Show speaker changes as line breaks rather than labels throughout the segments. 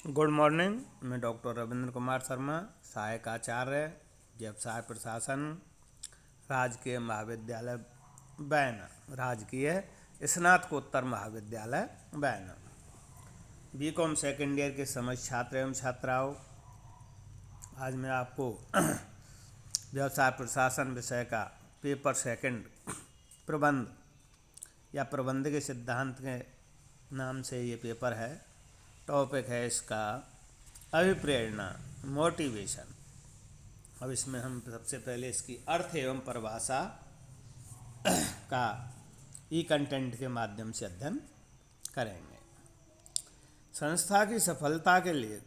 Good morning. मैं doctor Ravindra Kumar Sharma, सहायक आचार्य, व्यवसाय प्रशासन, राजकीय महाविद्यालय बैना, राजकीय स्नातकोत्तर महाविद्यालय बैना। बीकॉम सेकेंड ईयर के समस्त छात्र एवं छात्राओं, आज मैं आपको व्यवसाय प्रशासन विषय का पेपर सेकंड प्रबंध या प्रबंध के सिद्धांत के नाम से ये पेपर है। टॉपिक है इसका अभिप्रेरणा, मोटिवेशन। अब इसमें हम सबसे पहले इसकी अर्थ एवं परिभाषा का ई कंटेंट के माध्यम से अध्ययन करेंगे। संस्था की सफलता के लिए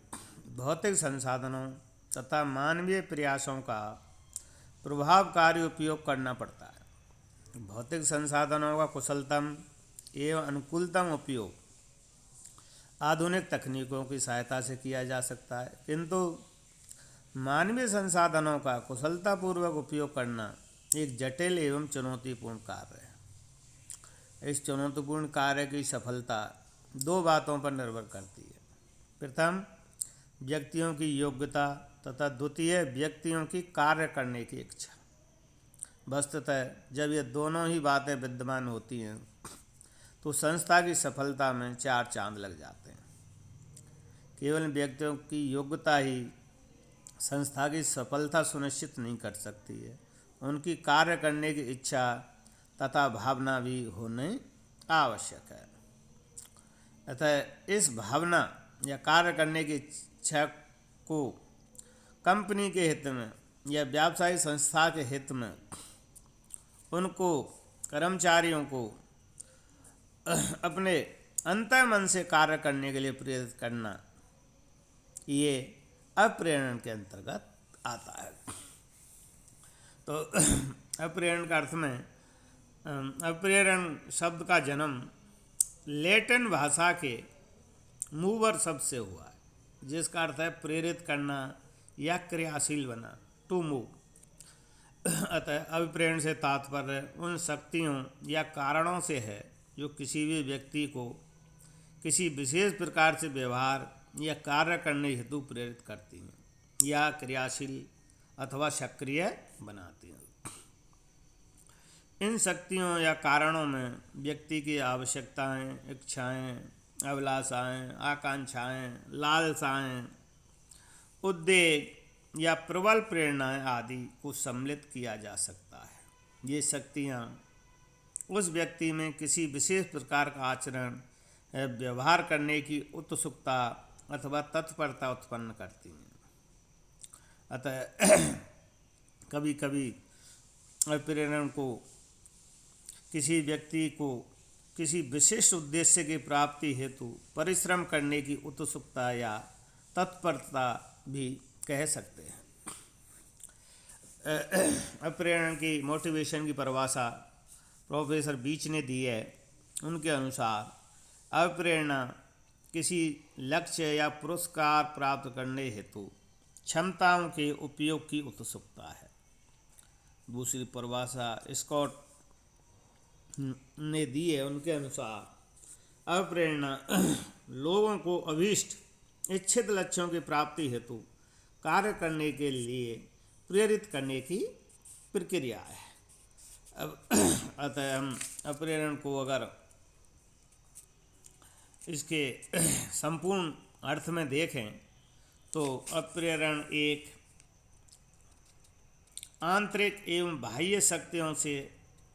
भौतिक संसाधनों तथा मानवीय प्रयासों का प्रभावकारी उपयोग करना पड़ता है। भौतिक संसाधनों का कुशलतम एवं अनुकूलतम उपयोग आधुनिक तकनीकों की सहायता से किया जा सकता है, किंतु मानवीय संसाधनों का कुशलतापूर्वक उपयोग करना एक जटिल एवं चुनौतीपूर्ण कार्य है। इस चुनौतीपूर्ण कार्य की सफलता दो बातों पर निर्भर करती है। प्रथम, व्यक्तियों की योग्यता तथा द्वितीय, व्यक्तियों की कार्य करने की इच्छा। वस्तुतः जब ये दोनों ही बातें विद्यमान होती हैं तो संस्था की सफलता में चार चांद लग जाते हैं। केवल व्यक्तियों की योग्यता ही संस्था की सफलता सुनिश्चित नहीं कर सकती है, उनकी कार्य करने की इच्छा तथा भावना भी होने आवश्यक है। अतः इस भावना या कार्य करने की इच्छा को कंपनी के हित में या व्यावसायिक संस्था के हित में उनको कर्मचारियों को अपने अंतर्मन से कार्य करने के लिए प्रेरित करना, ये अप्रेरण के अंतर्गत आता है। तो अप्रेरण का अर्थ में अप्रेरण शब्द का जन्म लैटिन भाषा के मूवर शब्द से हुआ है, जिसका अर्थ है प्रेरित करना या क्रियाशील बना, टू मूव। अतः अभिप्रेरण से तात्पर्य उन शक्तियों या कारणों से है जो किसी भी व्यक्ति को किसी विशेष प्रकार से व्यवहार या कार्य करने हेतु प्रेरित करती हैं या क्रियाशील अथवा सक्रिय बनाती हैं। इन शक्तियों या कारणों में व्यक्ति की आवश्यकताएं, इच्छाएं, अभिलाषाएं, आकांक्षाएं, लालसाएं, उद्वेग या प्रबल प्रेरणाएं आदि को सम्मिलित किया जा सकता है। ये शक्तियाँ उस व्यक्ति में किसी विशेष प्रकार का आचरण व्यवहार करने की उत्सुकता अथवा तत्परता उत्पन्न करती हैं। अतः कभी कभी अप्रेरण को किसी व्यक्ति को किसी विशिष्ट उद्देश्य की प्राप्ति हेतु परिश्रम करने की उत्सुकता या तत्परता भी कह सकते हैं। अप्रेरण की मोटिवेशन की परिभाषा प्रोफेसर बीच ने दी है। उनके अनुसार अप्रेरणा किसी लक्ष्य या पुरस्कार प्राप्त करने हेतु क्षमताओं के उपयोग की उत्सुकता है। दूसरी परिभाषा स्कॉट ने दी है। उनके अनुसार अप्रेरणा लोगों को अभीष्ट इच्छित लक्ष्यों की प्राप्ति हेतु कार्य करने के लिए प्रेरित करने की प्रक्रिया है। अब अतः हम अप्रेरण को अगर इसके संपूर्ण अर्थ में देखें तो अप्रेरण एक आंतरिक एवं बाह्य शक्तियों से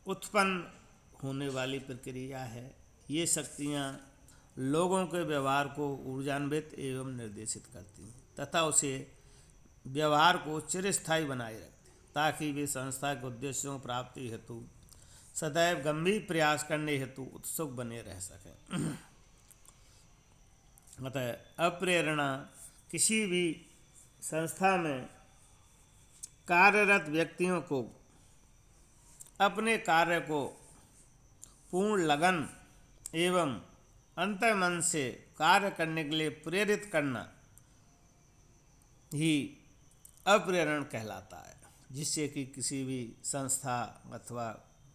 उत्पन्न होने वाली प्रक्रिया है। ये शक्तियाँ लोगों के व्यवहार को ऊर्जान्वित एवं निर्देशित करती हैं तथा उसे व्यवहार को चिरस्थायी बनाए रखते हैं, ताकि वे संस्था के उद्देश्यों प्राप्ति हेतु सदैव गंभीर प्रयास करने हेतु उत्सुक बने रह सकें। अतः अप्रेरणा किसी भी संस्था में कार्यरत व्यक्तियों को अपने कार्य को पूर्ण लगन एवं अंतर्मन से कार्य करने के लिए प्रेरित करना ही अप्रेरण कहलाता है, जिससे कि किसी भी संस्था अथवा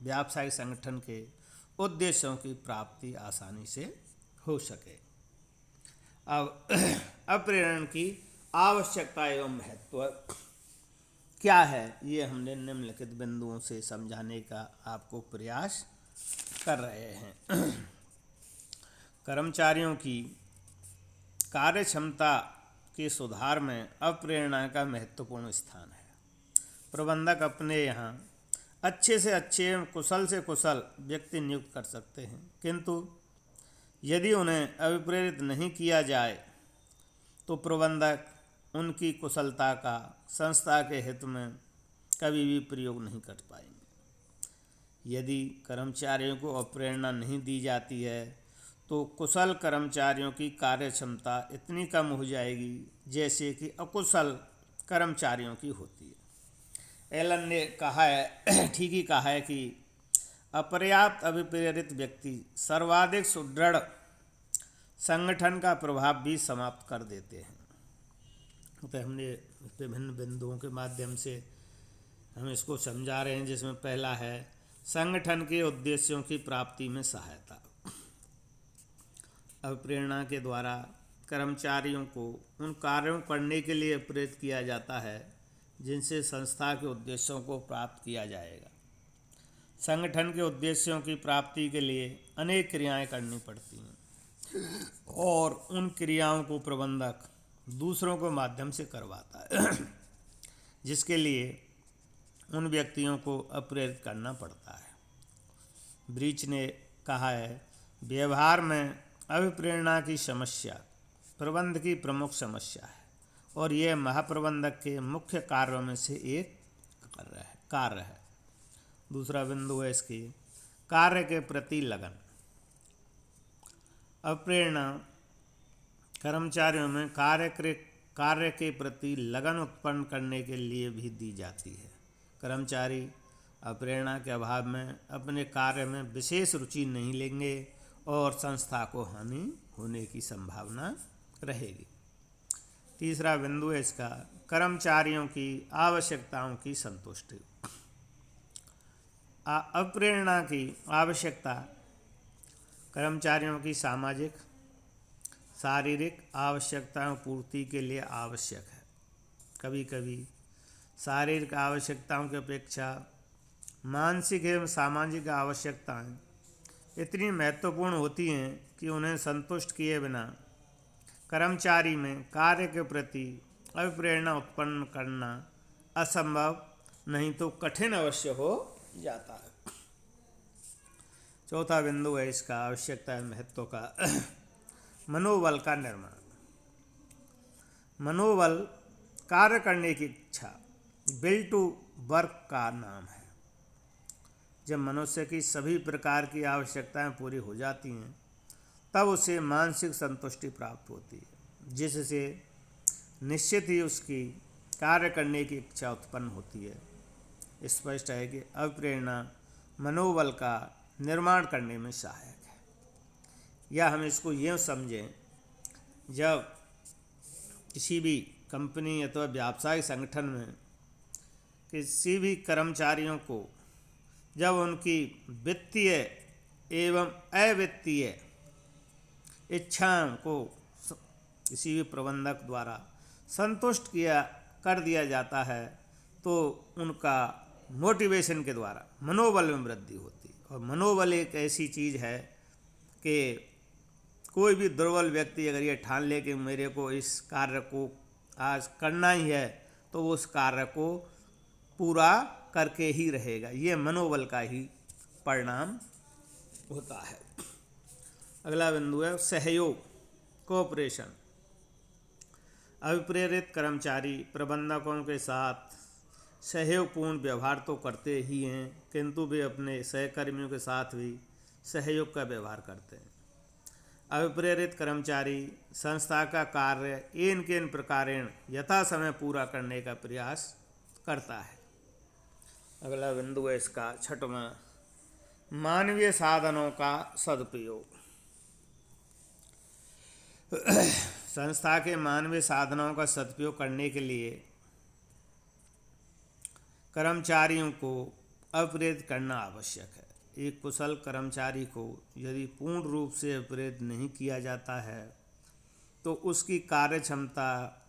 व्यावसायिक संगठन के उद्देश्यों की प्राप्ति आसानी से हो सके। अब अप्रेरण की आवश्यकता एवं महत्व क्या है, ये हमने निम्नलिखित बिंदुओं से समझाने का आपको प्रयास कर रहे हैं। कर्मचारियों की कार्य क्षमता के सुधार में अप्रेरणा का महत्वपूर्ण स्थान है। प्रबंधक अपने यहाँ अच्छे से अच्छे एवं कुशल से कुशल व्यक्ति नियुक्त कर सकते हैं, किंतु यदि उन्हें अभिप्रेरित नहीं किया जाए तो प्रबंधक उनकी कुशलता का संस्था के हित में कभी भी प्रयोग नहीं कर पाएंगे। यदि कर्मचारियों को अप्रेरणा नहीं दी जाती है तो कुशल कर्मचारियों की कार्य क्षमता इतनी कम हो जाएगी जैसे कि अकुशल कर्मचारियों की होती है। एलन ने कहा है, ठीक ही कहा है कि अपर्याप्त अभिप्रेरित व्यक्ति सर्वाधिक सुदृढ़ संगठन का प्रभाव भी समाप्त कर देते हैं। तो हमने विभिन्न बिंदुओं के माध्यम से हम इसको समझा रहे हैं, जिसमें पहला है संगठन के उद्देश्यों की प्राप्ति में सहायता। अभिप्रेरणा के द्वारा कर्मचारियों को उन कार्यों करने के लिए प्रेरित किया जाता है जिनसे संस्था के उद्देश्यों को प्राप्त किया जाएगा। संगठन के उद्देश्यों की प्राप्ति के लिए अनेक क्रियाएं करनी पड़ती हैं और उन क्रियाओं को प्रबंधक दूसरों के माध्यम से करवाता है, जिसके लिए उन व्यक्तियों को अप्रेरित करना पड़ता है। ब्रीच ने कहा है, व्यवहार में अभिप्रेरणा की समस्या प्रबंध की प्रमुख समस्या है और यह महाप्रबंधक के मुख्य कार्यों में से एक कार्य है। दूसरा बिंदु है इसकी कार्य के प्रति लगन। अप्रेरणा कर्मचारियों में कार्य के प्रति लगन उत्पन्न करने के लिए भी दी जाती है। कर्मचारी अप्रेरणा के अभाव में अपने कार्य में विशेष रुचि नहीं लेंगे और संस्था को हानि होने की संभावना रहेगी। तीसरा बिंदु है इसका कर्मचारियों की आवश्यकताओं की संतुष्टि। अप्रेरणा की आवश्यकता कर्मचारियों की सामाजिक शारीरिक आवश्यकताओं पूर्ति के लिए आवश्यक है। कभी कभी शारीरिक आवश्यकताओं की अपेक्षा मानसिक एवं सामाजिक आवश्यकताएं इतनी महत्वपूर्ण होती हैं कि उन्हें संतुष्ट किए बिना कर्मचारी में कार्य के प्रति अभिप्रेरणा उत्पन्न करना असंभव नहीं तो कठिन अवश्य हो जाता है। चौथा बिंदु है इसका आवश्यकता है महत्व का मनोबल का निर्माण। मनोबल कार्य करने की इच्छा, विल टू वर्क का नाम है। जब मनुष्य की सभी प्रकार की आवश्यकताएं पूरी हो जाती हैं तब उसे मानसिक संतुष्टि प्राप्त होती है, जिससे निश्चित ही उसकी कार्य करने की इच्छा उत्पन्न होती है। स्पष्ट है कि अप्रेरणा मनोबल का निर्माण करने में सहायक है। या हम इसको यूँ समझें, जब किसी भी कंपनी अथवा व्यावसायिक संगठन में किसी भी कर्मचारियों को जब उनकी वित्तीय एवं अवित्तीय इच्छाओं को किसी भी प्रबंधक द्वारा संतुष्ट कर दिया जाता है तो उनका मोटिवेशन के द्वारा मनोबल में वृद्धि होती है। और मनोबल एक ऐसी चीज़ है कि कोई भी दुर्बल व्यक्ति अगर ये ठान ले कि मेरे को इस कार्य को आज करना ही है तो वो उस कार्य को पूरा करके ही रहेगा। ये मनोबल का ही परिणाम होता है। अगला बिंदु है सहयोग, कोऑपरेशन। अभिप्रेरित कर्मचारी प्रबंधकों के साथ सहयोगपूर्ण व्यवहार तो करते ही हैं, किंतु वे अपने सहकर्मियों के साथ भी सहयोग का व्यवहार करते हैं। अभिप्रेरित कर्मचारी संस्था का कार्य इन के इन प्रकारेण यथा समय पूरा करने का प्रयास करता है। अगला बिंदु है इसका छठवां, मानवीय साधनों का सदुपयोग। संस्था के मानवीय साधनों का सदुपयोग करने के लिए कर्मचारियों को अप्रेरित करना आवश्यक है। एक कुशल कर्मचारी को यदि पूर्ण रूप से अप्रेरित नहीं किया जाता है तो तो उसकी कार्य क्षमता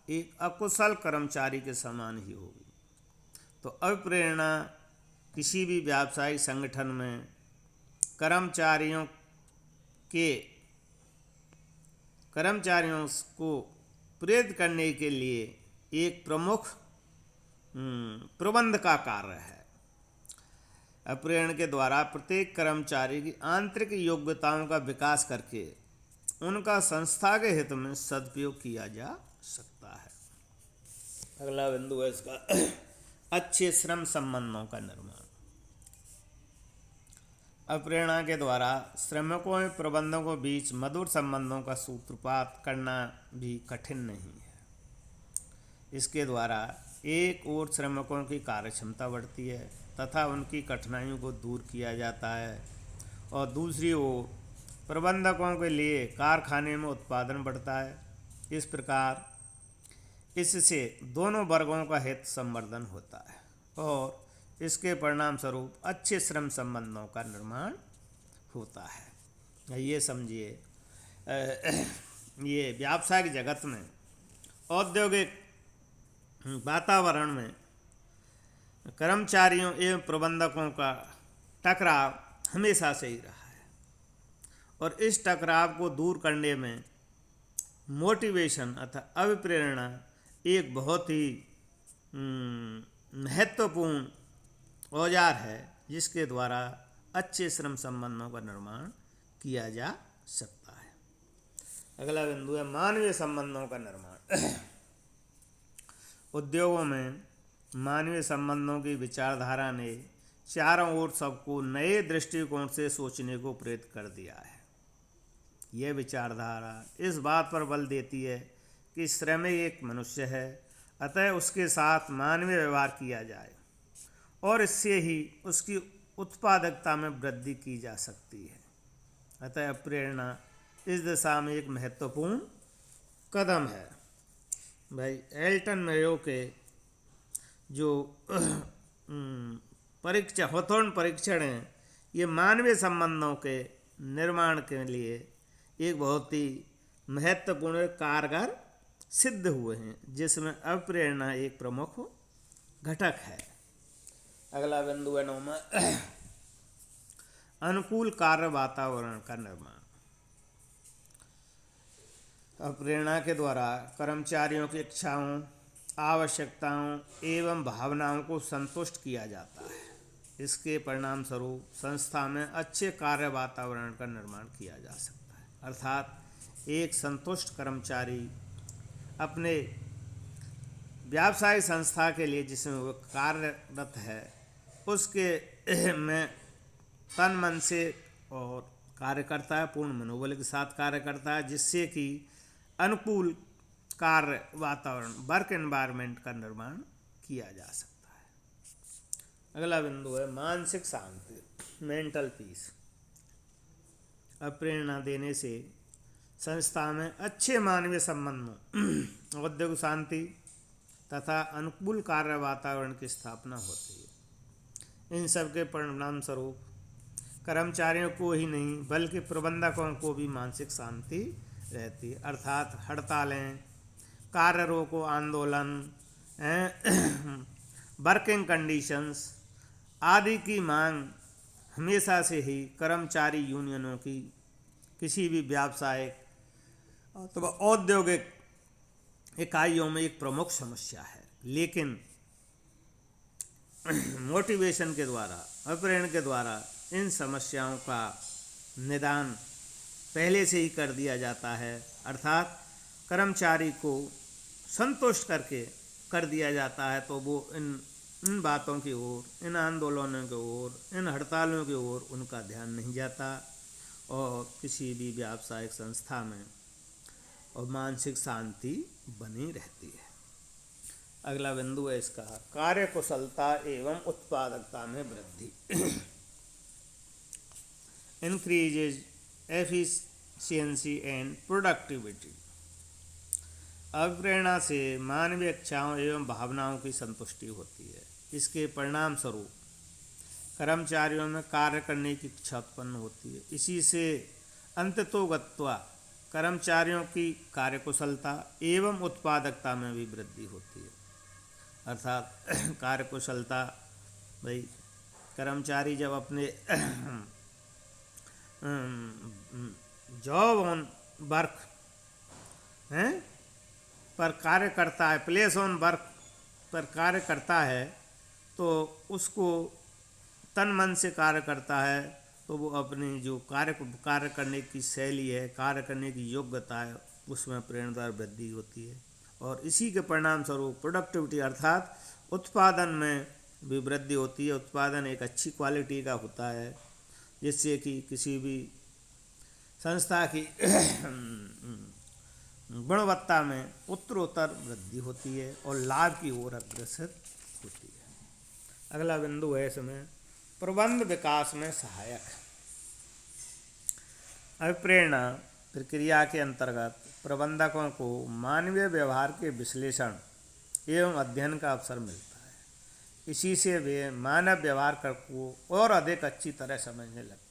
एक अकुशल कर्मचारी के समान ही होगी। तो अभिप्रेरणा किसी भी व्यावसायिक संगठन में कर्मचारियों को प्रेरित करने के लिए एक प्रमुख प्रबंध का कार्य है। अभिप्रेरण के द्वारा प्रत्येक कर्मचारी की आंतरिक योग्यताओं का विकास करके उनका संस्था के हित में सदुपयोग किया जा सकता है। अगला बिंदु है इसका अच्छे श्रम संबंधों का निर्माण। अभिप्रेरणा के द्वारा श्रमिकों एवं प्रबंधकों के बीच मधुर संबंधों का सूत्रपात करना भी कठिन नहीं है। इसके द्वारा एक ओर श्रमिकों की कार्यक्षमता बढ़ती है तथा उनकी कठिनाइयों को दूर किया जाता है, और दूसरी ओर प्रबंधकों के लिए कारखाने में उत्पादन बढ़ता है। इस प्रकार इससे दोनों वर्गों का हित संवर्धन होता है और इसके परिणाम स्वरूप अच्छे श्रम संबंधों का निर्माण होता है। ये समझिए, ये व्यावसायिक जगत में औद्योगिक वातावरण में कर्मचारियों एवं प्रबंधकों का टकराव हमेशा से ही रहा है, और इस टकराव को दूर करने में मोटिवेशन अर्थात अभिप्रेरणा एक बहुत ही महत्वपूर्ण औजार है, जिसके द्वारा अच्छे श्रम संबंधों का निर्माण किया जा सकता है। अगला बिंदु है मानवीय संबंधों का निर्माण। उद्योगों में मानवीय संबंधों की विचारधारा ने चारों ओर सबको नए दृष्टिकोण से सोचने को प्रेरित कर दिया है। यह विचारधारा इस बात पर बल देती है कि श्रमिक एक मनुष्य है, अतः उसके साथ मानवीय व्यवहार किया जाए और इससे ही उसकी उत्पादकता में वृद्धि की जा सकती है। अतः प्रेरणा इस दिशा में एक महत्वपूर्ण कदम है। भाई एल्टन मेयो के जो हॉथॉर्न परीक्षण हैं, ये मानवीय संबंधों के निर्माण के लिए एक बहुत ही महत्वपूर्ण कारगर सिद्ध हुए हैं, जिसमें अभिप्रेरणा एक प्रमुख घटक है। अगला बिंदु है 9वां अनुकूल कार्य वातावरण का निर्माण। अभिप्रेरणा के द्वारा कर्मचारियों की इच्छाओं, आवश्यकताओं एवं भावनाओं को संतुष्ट किया जाता है। इसके परिणाम स्वरूप संस्था में अच्छे कार्य वातावरण का निर्माण किया जा सकता है, अर्थात एक संतुष्ट कर्मचारी अपने व्यावसायिक संस्था के लिए जिसमें वो कार्यरत है उसके में तन मन से और कार्य करता है, पूर्ण मनोबल के साथ कार्य करता है, जिससे कि अनुकूल कार्य वातावरण वर्क एनवायरनमेंट का निर्माण किया जा सकता है। अगला बिंदु है मानसिक शांति, मेंटल पीस। अभिप्रेरणा देने से संस्था में अच्छे मानवीय संबंधों, औद्योगिक शांति तथा अनुकूल कार्य वातावरण की स्थापना होती है। इन सब के परिणाम स्वरूप कर्मचारियों को ही नहीं बल्कि प्रबंधकों को भी मानसिक शांति रहती है, अर्थात हड़तालें, कार्य रोको आंदोलन, वर्किंग कंडीशंस आदि की मांग हमेशा से ही कर्मचारी यूनियनों की किसी भी व्यावसायिक अथवा औद्योगिक इकाइयों में एक प्रमुख समस्या है। लेकिन मोटिवेशन के द्वारा, अभिप्रेरण के द्वारा इन समस्याओं का निदान पहले से ही कर दिया जाता है, अर्थात कर्मचारी को संतुष्ट करके कर दिया जाता है, तो वो इन बातों की ओर, इन आंदोलनों की ओर, इन हड़तालों की ओर उनका ध्यान नहीं जाता और किसी भी व्यावसायिक संस्था में और मानसिक शांति बनी रहती है। अगला बिंदु है इसका कार्य कुशलता एवं उत्पादकता में वृद्धि। Increases efficiency and productivity. अभिप्रेरणा से मानवीय इच्छाओं एवं भावनाओं की संतुष्टि होती है। इसके परिणाम स्वरूप कर्मचारियों में कार्य करने की इच्छा उत्पन्न होती है। इसी से अंततोगत्वा कर्मचारियों की कार्यकुशलता एवं उत्पादकता में भी वृद्धि होती है। अर्थात कार्यकुशलता, भाई कर्मचारी जब अपने जॉब ऑन वर्क हैं पर कार्य करता है, प्लेस ऑन वर्क पर कार्य करता है, तो उसको तन मन से कार्य करता है, तो वो अपनी जो कार्य करने की शैली है, कार्य करने की योग्यता है, उसमें प्रेरणादायक वृद्धि होती है। और इसी के परिणाम स्वरूप प्रोडक्टिविटी अर्थात उत्पादन में भी वृद्धि होती है। उत्पादन एक अच्छी क्वालिटी का होता है, जिससे कि किसी भी संस्था की गुणवत्ता में उत्तरोत्तर वृद्धि होती है और लाभ की ओर अग्रसर होती है। अगला बिंदु है इसमें प्रबंध विकास में सहायक। अभिप्रेरणा प्रक्रिया के अंतर्गत प्रबंधकों को मानवीय व्यवहार के विश्लेषण एवं अध्ययन का अवसर मिलता है। इसी से वे मानव व्यवहार को और अधिक अच्छी तरह समझने लगते हैं।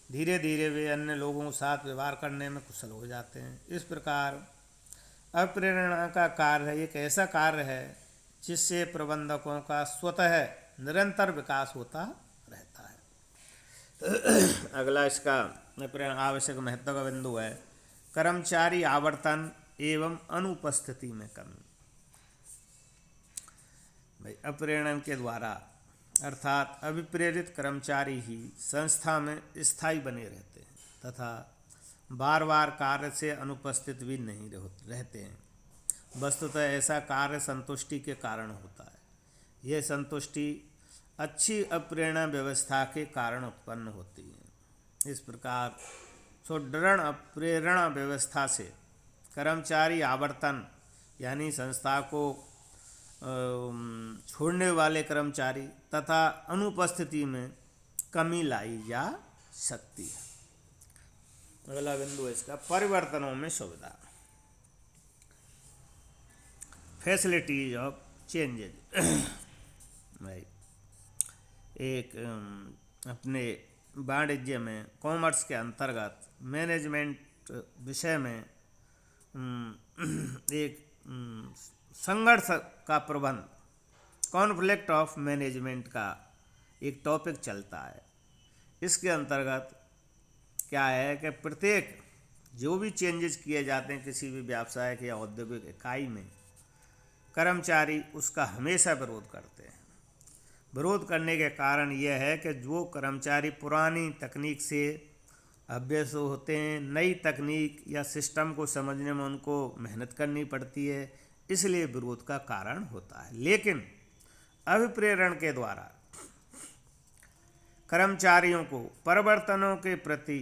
धीरे धीरे वे अन्य लोगों के साथ व्यवहार करने में कुशल हो जाते हैं। इस प्रकार अभिप्रेरणा का कार्य एक ऐसा कार्य है जिससे प्रबंधकों का स्वतः निरंतर विकास होता रहता है। अगला इसका प्रेरणा आवश्यक महत्व का बिंदु है कर्मचारी आवर्तन एवं अनुपस्थिति में कमी। भाई अप्रेरण के द्वारा अर्थात अभिप्रेरित कर्मचारी ही संस्था में स्थायी बने रहते हैं तथा बार बार कार्य से अनुपस्थित भी नहीं रहते हैं। वस्तुतः ऐसा कार्य संतुष्टि के कारण होता है। यह संतुष्टि अच्छी अप्रेरणा व्यवस्था के कारण उत्पन्न होती है। इस प्रकार सुदृढ़ अप्रेरणा व्यवस्था से कर्मचारी आवर्तन यानी संस्था को छोड़ने वाले कर्मचारी तथा अनुपस्थिति में कमी लाई जा सकती है। अगला बिंदु है इसका परिवर्तनों में सुविधा। Facilities of changes. भाई एक अपने वाणिज्य में कॉमर्स के अंतर्गत मैनेजमेंट विषय में एक संघर्ष का प्रबंध कॉन्फ्लिक्ट ऑफ मैनेजमेंट का एक टॉपिक चलता है। इसके अंतर्गत क्या है कि प्रत्येक जो भी चेंजेस किए जाते हैं किसी भी व्यावसायिक या औद्योगिक इकाई में, कर्मचारी उसका हमेशा विरोध करते हैं। विरोध करने के कारण यह है कि जो कर्मचारी पुरानी तकनीक से अभ्यस्त होते हैं, नई तकनीक या सिस्टम को समझने में उनको मेहनत करनी पड़ती है, इसलिए विरोध का कारण होता है। लेकिन अभिप्रेरण के द्वारा कर्मचारियों को परिवर्तनों के प्रति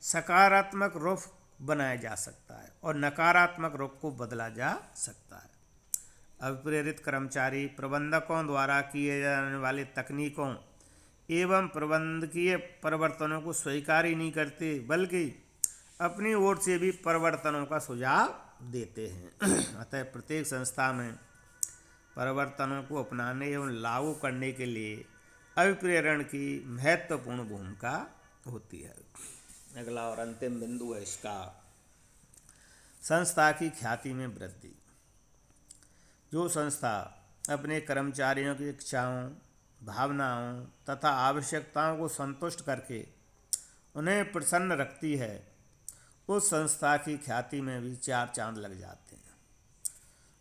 सकारात्मक रुख बनाया जा सकता है और नकारात्मक रुख को बदला जा सकता है। अभिप्रेरित कर्मचारी प्रबंधकों द्वारा किए जाने वाले तकनीकों एवं प्रबंधकीय परिवर्तनों को स्वीकार ही नहीं करते, बल्कि अपनी ओर से भी परिवर्तनों का सुझाव देते हैं। अतः प्रत्येक संस्था में परिवर्तनों को अपनाने एवं लागू करने के लिए अभिप्रेरण की महत्वपूर्ण भूमिका होती है। अगला और अंतिम बिंदु है इसका संस्था की ख्याति में वृद्धि। जो संस्था अपने कर्मचारियों की इच्छाओं, भावनाओं तथा आवश्यकताओं को संतुष्ट करके उन्हें प्रसन्न रखती है, उस संस्था की ख्याति में भी चार चांद लग जाते हैं।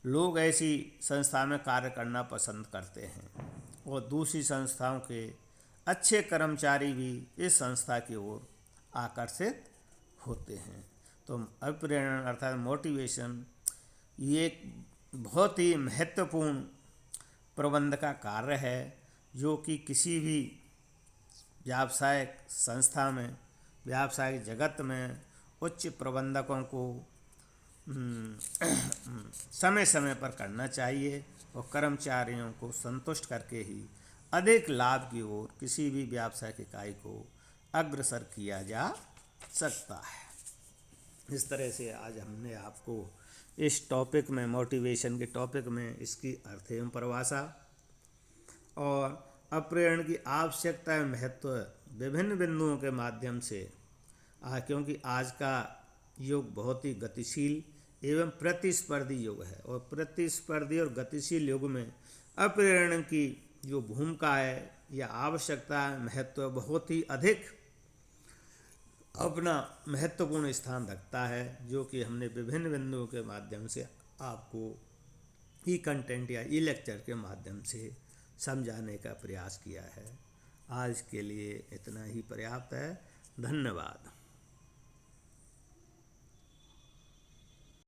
लोग ऐसी संस्था में कार्य करना पसंद करते हैं और दूसरी संस्थाओं के अच्छे कर्मचारी भी इस संस्था की ओर आकर्षित होते हैं। तो अभिप्रेरण अर्थात मोटिवेशन ये एक बहुत ही महत्वपूर्ण प्रबंध का कार्य है, जो कि किसी भी व्यावसायिक संस्था में, व्यावसायिक जगत में उच्च प्रबंधकों को समय समय पर करना चाहिए और कर्मचारियों को संतुष्ट करके ही अधिक लाभ की ओर किसी भी व्यावसायिक इकाई को अग्रसर किया जा सकता है। इस तरह से आज हमने आपको इस टॉपिक में, मोटिवेशन के टॉपिक में, इसकी अर्थ एवं परिभाषा और अप्रेरण की आवश्यकता एवं महत्व विभिन्न बिंदुओं के माध्यम से क्योंकि आज का युग बहुत ही गतिशील एवं प्रतिस्पर्धी युग है, और प्रतिस्पर्धी और गतिशील युग में अपर्यावरण की जो भूमिका है या आवश्यकता है, महत्व बहुत ही अधिक अपना महत्वपूर्ण स्थान रखता है, जो कि हमने विभिन्न बिंदुओं के माध्यम से आपको ई कंटेंट या ई लेक्चर के माध्यम से समझाने का प्रयास किया है। आज के लिए इतना ही पर्याप्त है। धन्यवाद।